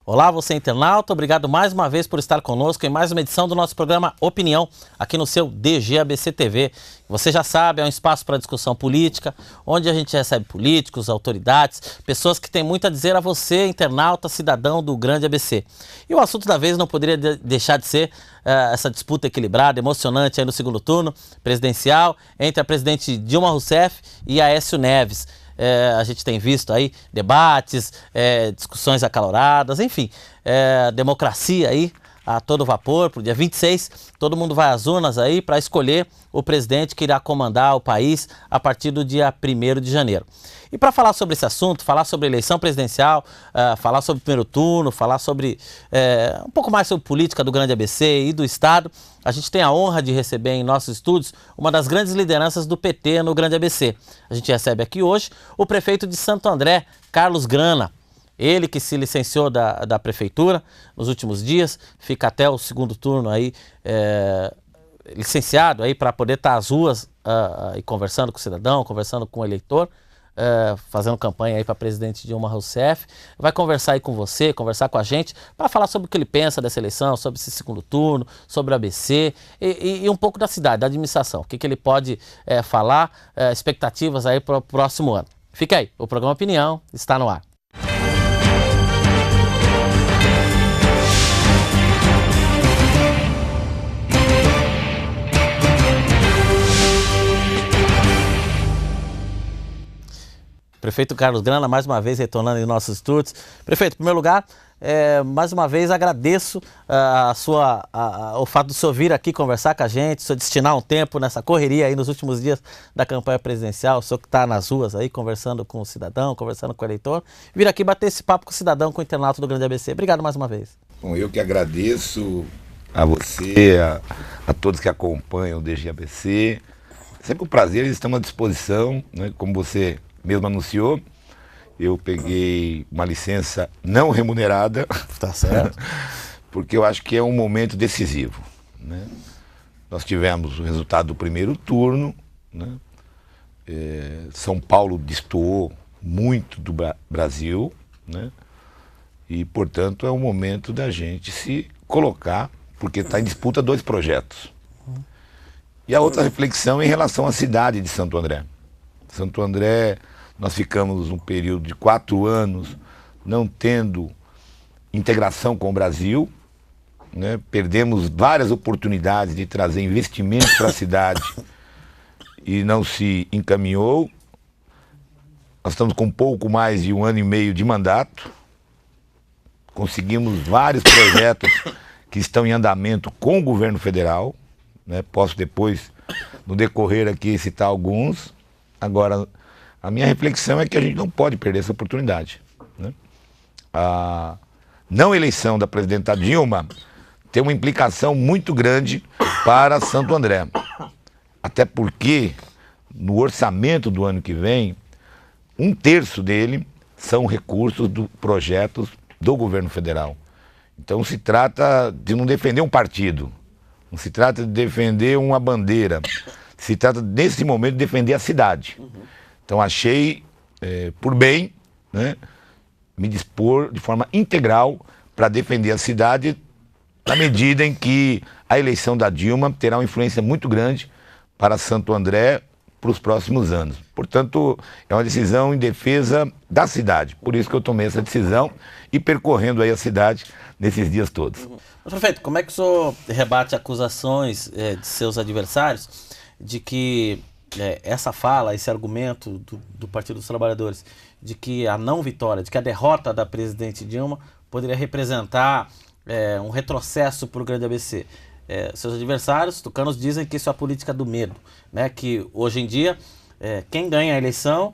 Olá, você internauta, obrigado mais uma vez por estar conosco em mais uma edição do nosso programa Opinião, aqui no seu DGABC TV. Você já sabe, é um espaço para discussão política, onde a gente recebe políticos, autoridades, pessoas que têm muito a dizer a você, internauta, cidadão do grande ABC. E o assunto da vez não poderia deixar de ser essa disputa equilibrada, emocionante aí no segundo turno presidencial entre a presidente Dilma Rousseff e Aécio Neves. A gente tem visto aí debates, discussões acaloradas, enfim, democracia aí a todo vapor. Para o dia 26, todo mundo vai às urnas aí para escolher o presidente que irá comandar o país a partir do dia 1º de janeiro. E para falar sobre esse assunto, falar sobre eleição presidencial, falar sobre o primeiro turno, falar sobre um pouco mais sobre política do grande ABC e do Estado, a gente tem a honra de receber em nossos estúdios uma das grandes lideranças do PT no grande ABC. A gente recebe aqui hoje o prefeito de Santo André, Carlos Grana. Ele que se licenciou da prefeitura nos últimos dias, fica até o segundo turno aí, licenciado aí para poder estar às ruas e conversando com o cidadão, conversando com o eleitor, fazendo campanha aí para presidente Dilma Rousseff. Vai conversar aí com você, conversar com a gente, para falar sobre o que ele pensa dessa eleição, sobre esse segundo turno, sobre o ABC e um pouco da cidade, da administração. O que ele pode falar, expectativas aí para o próximo ano. Fica aí, o programa Opinião está no ar. Prefeito Carlos Grana, mais uma vez retornando em nossos estúdios. Prefeito, em primeiro lugar, mais uma vez agradeço o fato do senhor vir aqui conversar com a gente, o senhor destinar um tempo nessa correria aí nos últimos dias da campanha presidencial, o senhor que está nas ruas aí conversando com o cidadão, conversando com o eleitor, vir aqui bater esse papo com o cidadão, com o internauta do grande ABC. Obrigado mais uma vez. Bom, eu que agradeço a você, a todos que acompanham o DGABC. Sempre um prazer, eles estão à disposição, né, como você mesmo anunciou. Eu peguei uma licença não remunerada. Tá certo. Porque eu acho que é um momento decisivo, né? Nós tivemos o resultado do primeiro turno, né? São Paulo destoou muito do Brasil, né? E, portanto, é o momento da gente se colocar, porque está em disputa 2 projetos. E a outra reflexão em relação à cidade de Santo André. Santo André, nós ficamos um período de 4 anos não tendo integração com o Brasil, né? Perdemos várias oportunidades de trazer investimentos para a cidade e não se encaminhou. Nós estamos com um pouco mais de 1 ano e meio de mandato. Conseguimos vários projetos que estão em andamento com o governo federal, né? Posso depois, no decorrer aqui, citar alguns. Agora, a minha reflexão é que a gente não pode perder essa oportunidade, né? A não eleição da presidenta Dilma tem uma implicação muito grande para Santo André. Até porque, no orçamento do ano que vem, 1/3 dele são recursos dos projetos do governo federal. Então se trata de não defender um partido, não se trata de defender uma bandeira, se trata, nesse momento, de defender a cidade. Então achei por bem, né, me dispor de forma integral para defender a cidade, na medida em que a eleição da Dilma terá uma influência muito grande para Santo André para os próximos anos. Portanto, é uma decisão em defesa da cidade. Por isso que eu tomei essa decisão e percorrendo aí a cidade nesses dias todos. Mas, prefeito, como é que o senhor rebate acusações de seus adversários de que essa fala, esse argumento do Partido dos Trabalhadores, de que a não vitória, de que a derrota da presidente Dilma poderia representar um retrocesso para o grande ABC? Seus adversários tucanos dizem que isso é a política do medo, né? Que hoje em dia quem ganha a eleição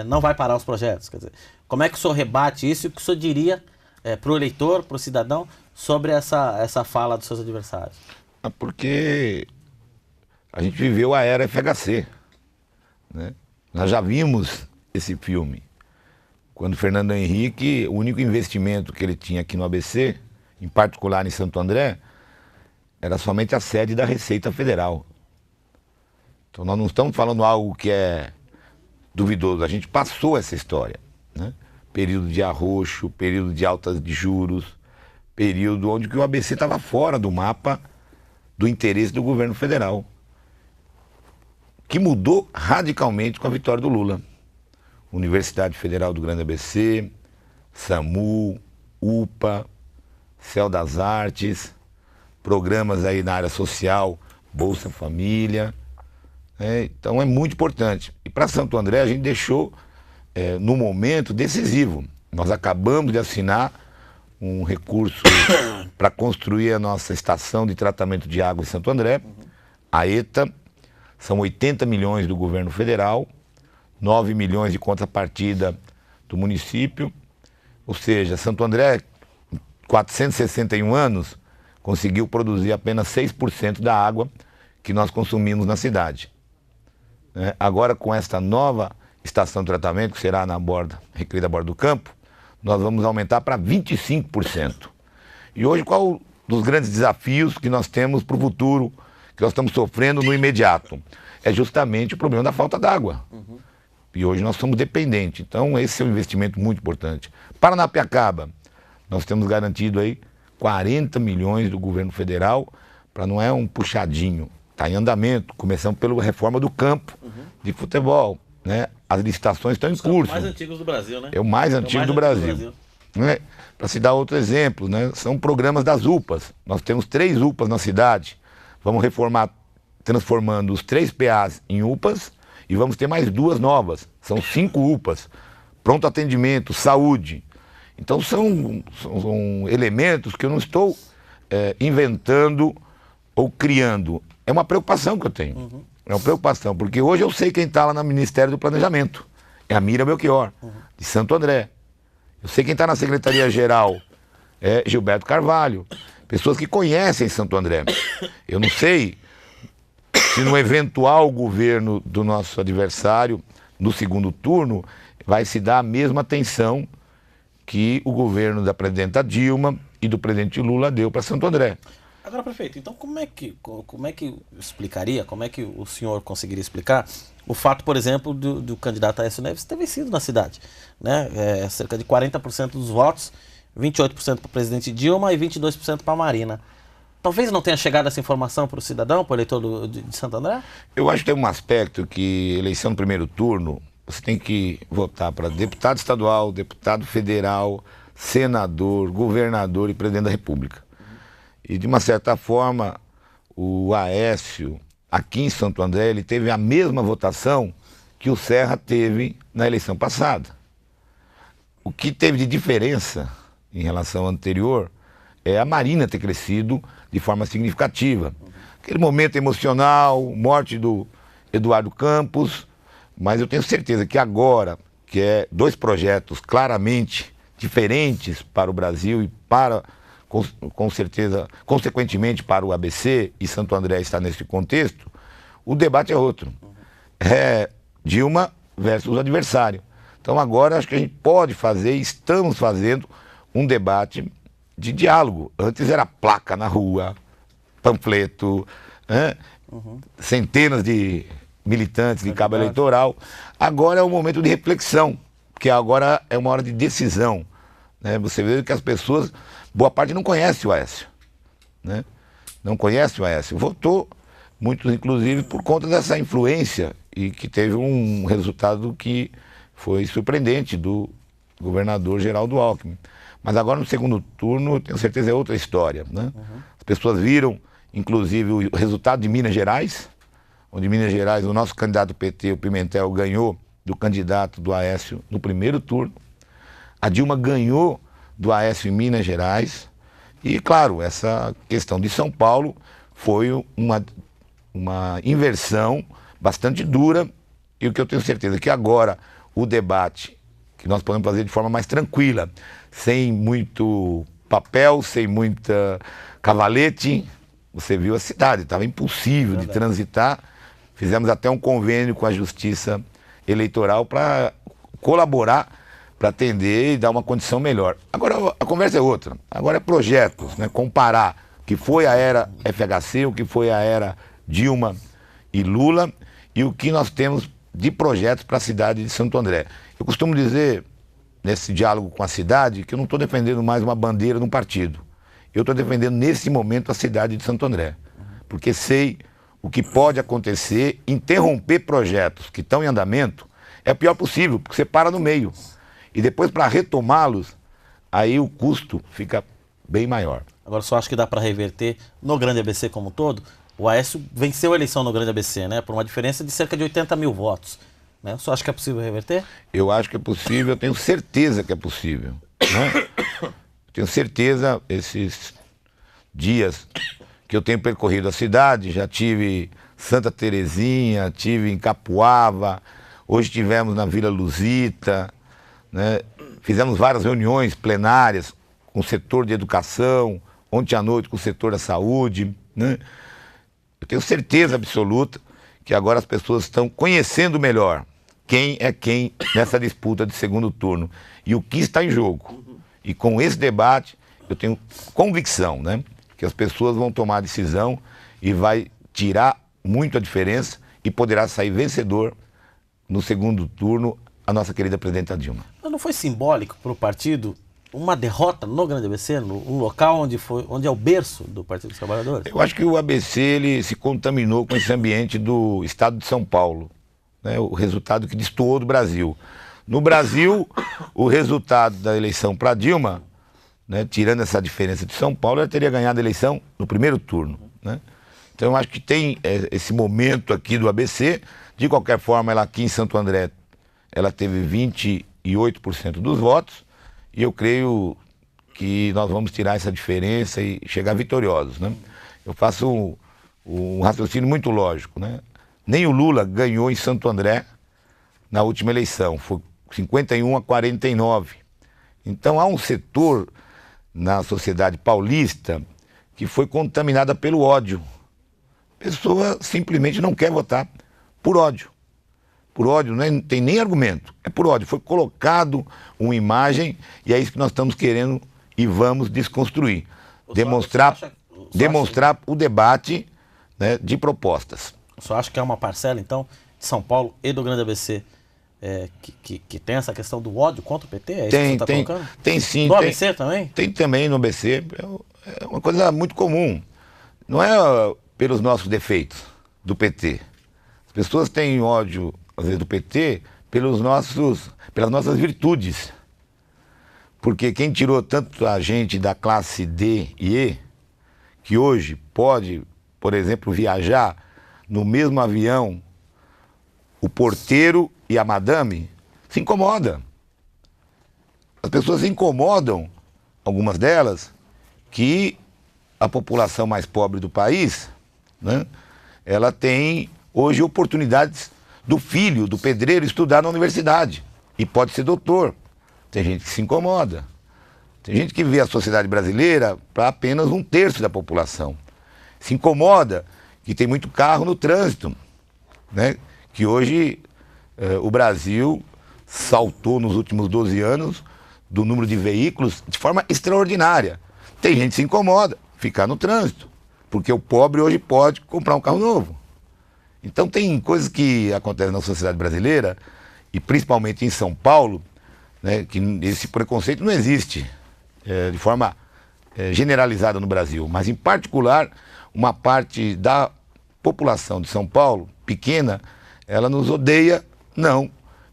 não vai parar os projetos. Quer dizer, como é que o senhor rebate isso e o que o senhor diria para o eleitor, para o cidadão, sobre essa fala dos seus adversários? Porque a gente viveu a era FHC, né? Nós já vimos esse filme, quando Fernando Henrique, o único investimento que ele tinha aqui no ABC, em particular em Santo André, era somente a sede da Receita Federal. Então nós não estamos falando algo que é duvidoso, a gente passou essa história, né? período de arroxo, período de altas de juros, período onde que o ABC estava fora do mapa do interesse do governo federal, que mudou radicalmente com a vitória do Lula. Universidade Federal do Grande ABC, SAMU, UPA, Céu das Artes, programas aí na área social, Bolsa Família. Então é muito importante. E para Santo André a gente deixou no momento decisivo. Nós acabamos de assinar um recurso para construir a nossa estação de tratamento de água em Santo André, a ETA. São 80 milhões do governo federal, 9 milhões de contrapartida do município. Ou seja, Santo André, 461 anos, conseguiu produzir apenas 6% da água que nós consumimos na cidade. Agora, com esta nova estação de tratamento, que será na borda, Recreio da Borda do Campo, nós vamos aumentar para 25%. E hoje, qual dos grandes desafios que nós temos para o futuro, que nós estamos sofrendo no imediato? É justamente o problema da falta d'água. E hoje nós somos dependentes. Então, esse é um investimento muito importante. Paranapiacaba, nós temos garantido aí 40 milhões do governo federal, para não é um puxadinho, está em andamento. Começamos pela reforma do campo de futebol, né? As licitações estão em curso. É o mais antigo do Brasil, né? É o mais antigo do Brasil. Né? Para se dar outro exemplo, né? São programas das UPAs. Nós temos 3 UPAs na cidade. Vamos reformar, transformando os 3 PAs em UPAs, e vamos ter mais 2 novas. São 5 UPAs. Pronto atendimento, saúde. Então são elementos que eu não estou inventando ou criando. É uma preocupação que eu tenho. É uma preocupação, porque hoje eu sei quem está lá no Ministério do Planejamento. É a Mira Belchior, de Santo André. Eu sei quem está na Secretaria-Geral, é Gilberto Carvalho. Pessoas que conhecem Santo André. Eu não sei se no eventual governo do nosso adversário, no segundo turno, vai se dar a mesma atenção que o governo da presidenta Dilma e do presidente Lula deu para Santo André. Agora, prefeito, então como é que explicaria, como é que o senhor conseguiria explicar o fato, por exemplo, do candidato Aécio Neves ter vencido na cidade? Né? Cerca de 40% dos votos, 28% para o presidente Dilma e 22% para a Marina. Talvez não tenha chegado essa informação para o cidadão, para o eleitor de Santo André? Eu acho que tem um aspecto que eleição no primeiro turno, você tem que votar para deputado estadual, deputado federal, senador, governador e presidente da República. E de uma certa forma, o Aécio, aqui em Santo André, ele teve a mesma votação que o Serra teve na eleição passada. O que teve de diferença em relação ao anterior é a Marina ter crescido de forma significativa. Aquele momento emocional, morte do Eduardo Campos, mas eu tenho certeza que agora, que é 2 projetos claramente diferentes para o Brasil e para, com certeza, consequentemente para o ABC, e Santo André está nesse contexto, o debate é outro. É Dilma versus o adversário. Então agora acho que a gente pode fazer, estamos fazendo um debate de diálogo. Antes era placa na rua, panfleto, né? Centenas de militantes de cabo eleitoral. Agora é um momento de reflexão, porque agora é uma hora de decisão. Né? Você vê que as pessoas, boa parte não conhece o Aécio. Né? Não conhece o Aécio. Votou, muitos inclusive, por conta dessa influência e que teve um resultado que foi surpreendente do governador Geraldo Alckmin. Mas agora no segundo turno, tenho certeza, é outra história. Né? As pessoas viram, inclusive, o resultado de Minas Gerais, onde em Minas Gerais o nosso candidato do PT, o Pimentel, ganhou do candidato do Aécio no primeiro turno. A Dilma ganhou do Aécio em Minas Gerais. E, claro, essa questão de São Paulo foi uma inversão bastante dura. E o que eu tenho certeza é que agora o debate, que nós podemos fazer de forma mais tranquila, sem muito papel, sem muita cavalete. Você viu a cidade, estava impossível de transitar. Fizemos até um convênio com a Justiça Eleitoral para colaborar, para atender e dar uma condição melhor. Agora a conversa é outra. Agora é projetos, né? Comparar o que foi a era FHC, o que foi a era Dilma e Lula e o que nós temos de projetos para a cidade de Santo André. Eu costumo dizer, nesse diálogo com a cidade, que eu não estou defendendo mais uma bandeira de um partido. Eu estou defendendo, nesse momento, a cidade de Santo André. Porque sei o que pode acontecer, interromper projetos que estão em andamento, é o pior possível, porque você para no meio. E depois, para retomá-los, aí o custo fica bem maior. Agora, só acho que dá para reverter no Grande ABC como um todo. O Aécio venceu a eleição no Grande ABC, né? Por uma diferença de cerca de 80 mil votos. Né? Só acho que é possível reverter? Eu acho que é possível, eu tenho certeza que é possível. Né? Tenho certeza, esses dias que eu tenho percorrido a cidade, já tive Santa Terezinha, tive em Capuava, hoje tivemos na Vila Luzita, né? Fizemos várias reuniões plenárias com o setor de educação, ontem à noite com o setor da saúde. Né? Eu tenho certeza absoluta que agora as pessoas estão conhecendo melhor quem é quem nessa disputa de segundo turno e o que está em jogo. E com esse debate, eu tenho convicção, né, que as pessoas vão tomar a decisão e vai tirar muito a diferença e poderá sair vencedor no segundo turno a nossa querida presidenta Dilma. Mas não foi simbólico para o partido uma derrota no Grande ABC, no local onde é o berço do Partido dos Trabalhadores? Eu acho que o ABC ele se contaminou com esse ambiente do estado de São Paulo, né, o resultado que destoou do Brasil. No Brasil, o resultado da eleição para Dilma, né, tirando essa diferença de São Paulo, ela teria ganhado a eleição no primeiro turno. Né? Então eu acho que tem esse momento aqui do ABC. De qualquer forma, ela aqui em Santo André, ela teve 28% dos votos. E eu creio que nós vamos tirar essa diferença e chegar vitoriosos. Né? Eu faço um raciocínio muito lógico. Né? Nem o Lula ganhou em Santo André na última eleição. Foi 51-49. Então há um setor na sociedade paulista que foi contaminada pelo ódio. A pessoa simplesmente não quer votar por ódio. Por ódio, não tem nem argumento, é por ódio. Foi colocado uma imagem e é isso que nós estamos querendo e vamos desconstruir. Demonstrar o debate, né, de propostas. Eu só acho que é uma parcela, então, de São Paulo e do Grande ABC que tem essa questão do ódio contra o PT? É isso que você está colocando? Tem sim. No ABC também? Tem também no ABC. É uma coisa muito comum. Não é pelos nossos defeitos do PT. As pessoas têm ódio, às vezes, do PT pelas nossas virtudes. Porque quem tirou tanto a gente da classe D e E, que hoje pode, por exemplo, viajar no mesmo avião, o porteiro e a madame, se incomoda. As pessoas se incomodam, algumas delas, que a população mais pobre do país, né, ela tem hoje oportunidades do filho, do pedreiro, estudar na universidade. E pode ser doutor. Tem gente que se incomoda. Tem gente que vê a sociedade brasileira para apenas 1/3 da população. Se incomoda que tem muito carro no trânsito, né? Que hoje o Brasil saltou nos últimos 12 anos do número de veículos de forma extraordinária. Tem gente que se incomoda ficar no trânsito, porque o pobre hoje pode comprar um carro novo. Então tem coisas que acontecem na sociedade brasileira, e principalmente em São Paulo, né, que esse preconceito não existe de forma generalizada no Brasil, mas em particular uma parte da população de São Paulo, pequena, ela nos odeia, não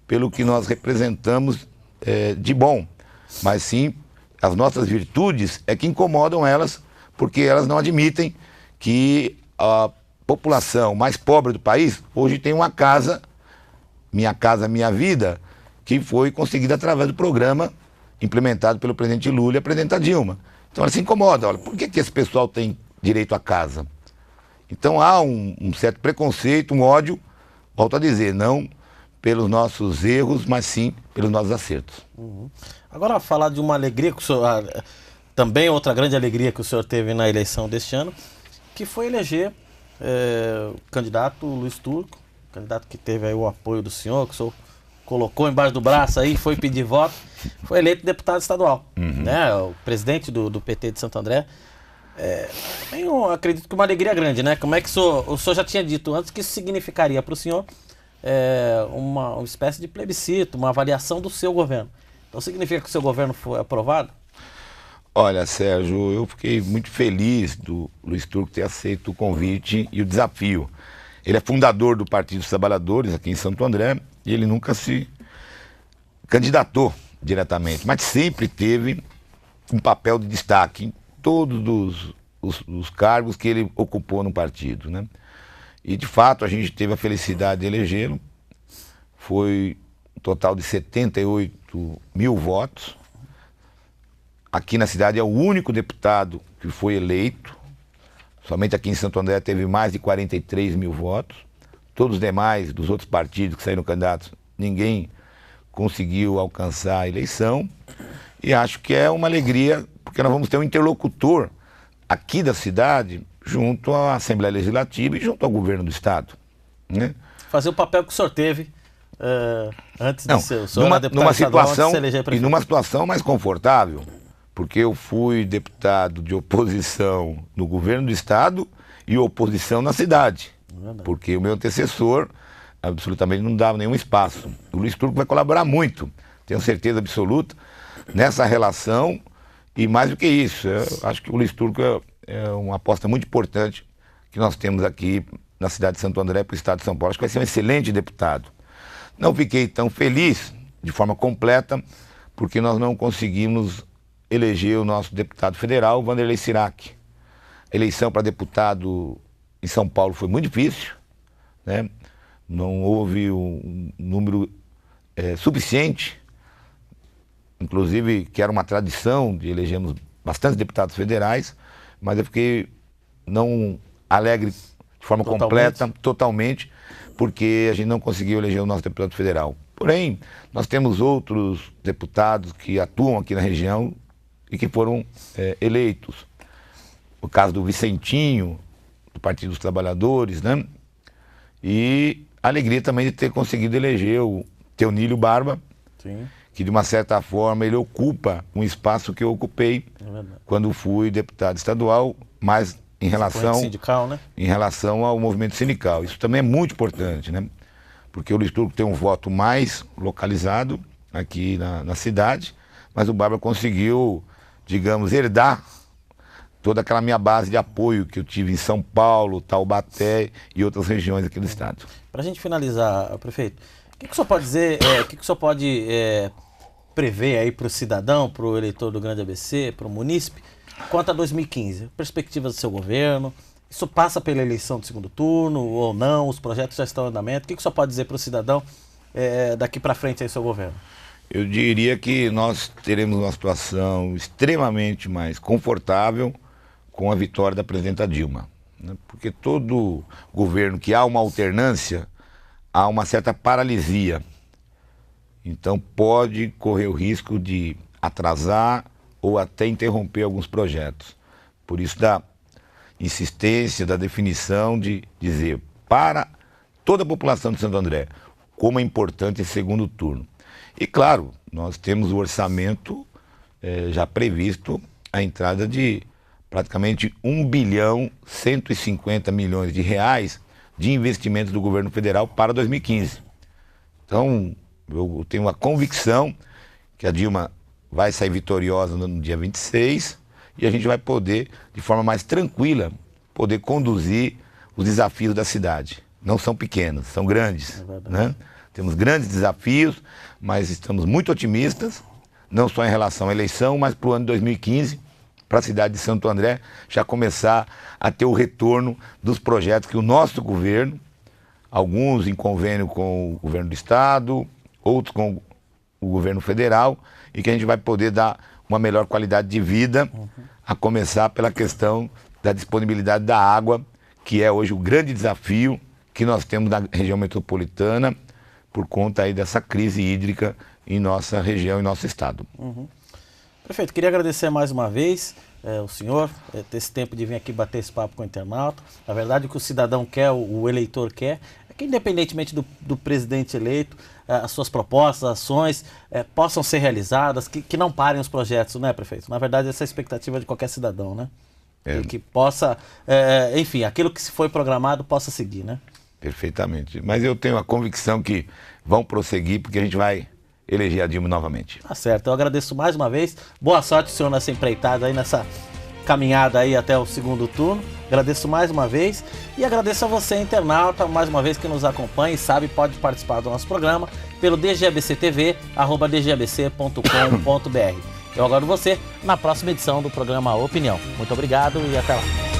pelo que nós representamos de bom, mas sim as nossas virtudes é que incomodam elas, porque elas não admitem que a população mais pobre do país hoje tem uma casa, Minha Vida, que foi conseguida através do programa implementado pelo presidente Lula e a presidenta Dilma. Então ela se incomoda, olha, por que esse pessoal tem direito à casa? Então há um certo preconceito, um ódio, volto a dizer, não pelos nossos erros, mas sim pelos nossos acertos. Uhum. Agora falar de uma alegria que o senhor, também outra grande alegria que o senhor teve na eleição deste ano, que foi eleger o candidato Luiz Turco, candidato que teve aí o apoio do senhor, que o senhor colocou embaixo do braço aí, foi pedir voto, foi eleito deputado estadual, né? O presidente do PT de Santo André. Eu acredito que uma alegria grande, né? Como é que o senhor já tinha dito antes que isso significaria para o senhor uma espécie de plebiscito, uma avaliação do seu governo. Então significa que o seu governo foi aprovado? Olha, Sérgio, eu fiquei muito feliz do Luiz Turco ter aceito o convite e o desafio. Ele é fundador do Partido dos Trabalhadores aqui em Santo André e ele nunca se candidatou diretamente, mas sempre teve um papel de destaque em todos os cargos que ele ocupou no partido, né? E de fato a gente teve a felicidade de elegê-lo, foi um total de 78 mil votos. Aqui na cidade é o único deputado que foi eleito, somente aqui em Santo André teve mais de 43 mil votos. Todos os demais dos outros partidos que saíram candidatos, ninguém conseguiu alcançar a eleição. E acho que é uma alegria, porque nós vamos ter um interlocutor aqui da cidade, junto à Assembleia Legislativa e junto ao governo do Estado, né? Fazer o papel que o senhor teve antes de ser o senhor numa situação, e numa situação mais confortável, porque eu fui deputado de oposição no governo do Estado e oposição na cidade, porque o meu antecessor absolutamente não dava nenhum espaço. O Luiz Turco vai colaborar muito, tenho certeza absoluta, nessa relação. E mais do que isso, eu acho que o Luiz Turco é uma aposta muito importante que nós temos aqui na cidade de Santo André para o estado de São Paulo. Acho que vai ser um excelente deputado. Não fiquei tão feliz de forma completa porque nós não conseguimos eleger o nosso deputado federal, Wanderlei Sirac. A eleição para deputado em São Paulo foi muito difícil, né? Não houve um número suficiente, inclusive que era uma tradição de elegermos bastantes deputados federais, mas eu fiquei não alegre de forma completa, totalmente, porque a gente não conseguiu eleger o nosso deputado federal. Porém, nós temos outros deputados que atuam aqui na região e que foram eleitos. O caso do Vicentinho, do Partido dos Trabalhadores, né? E a alegria também de ter conseguido eleger o Teonílio Barba, sim, que de uma certa forma ele ocupa um espaço que eu ocupei quando fui deputado estadual, mas em relação, sindical, né? Em relação ao movimento sindical. Isso também é muito importante, né? Porque o Luiz Turco tem um voto mais localizado aqui na cidade, mas o Barba conseguiu, digamos, herdar toda aquela minha base de apoio que eu tive em São Paulo, Taubaté e outras regiões aqui do estado. Para a gente finalizar, prefeito, o que o senhor pode dizer, o que o senhor pode prever aí para o cidadão, para o eleitor do Grande ABC, para o munícipe, quanto a 2015? Perspectivas do seu governo, isso passa pela eleição do segundo turno ou não? Os projetos já estão em andamento? O que o senhor pode dizer para o cidadão daqui para frente aí do seu governo? Eu diria que nós teremos uma situação extremamente mais confortável com a vitória da presidenta Dilma, né? Porque todo governo que há uma alternância, há uma certa paralisia. Então pode correr o risco de atrasar ou até interromper alguns projetos. Por isso da insistência, da definição de dizer para toda a população de Santo André como é importante esse segundo turno. E claro, nós temos o orçamento já previsto a entrada de praticamente 1.150 bilhões de reais de investimentos do governo federal para 2015. Então, eu tenho a convicção que a Dilma vai sair vitoriosa no dia 26 e a gente vai poder, de forma mais tranquila, poder conduzir os desafios da cidade. Não são pequenos, são grandes, né? Temos grandes desafios, mas estamos muito otimistas, não só em relação à eleição, mas para o ano de 2015, para a cidade de Santo André já começar a ter o retorno dos projetos que o nosso governo, alguns em convênio com o governo do estado, outros com o governo federal, e que a gente vai poder dar uma melhor qualidade de vida, a começar pela questão da disponibilidade da água, que é hoje o grande desafio que nós temos na região metropolitana, por conta aí dessa crise hídrica em nossa região e nosso estado. Prefeito, queria agradecer mais uma vez o senhor ter esse tempo de vir aqui bater esse papo com o internauta. Na verdade, o que o cidadão quer, o eleitor quer, é que independentemente do presidente eleito, as suas propostas, ações possam ser realizadas, que não parem os projetos, né, prefeito? Na verdade, essa é a expectativa de qualquer cidadão, né? Que possa, enfim, aquilo que se foi programado possa seguir, né? Perfeitamente. Mas eu tenho a convicção que vão prosseguir, porque a gente vai eleger a Dilma novamente. Tá certo, eu agradeço mais uma vez. Boa sorte, senhor, nessa empreitada aí, nessa caminhada aí até o segundo turno. Agradeço mais uma vez e agradeço a você, internauta, mais uma vez que nos acompanha e sabe, pode participar do nosso programa pelo dgabctv, @dgabc.com.br. Eu aguardo você na próxima edição do programa Opinião. Muito obrigado e até lá.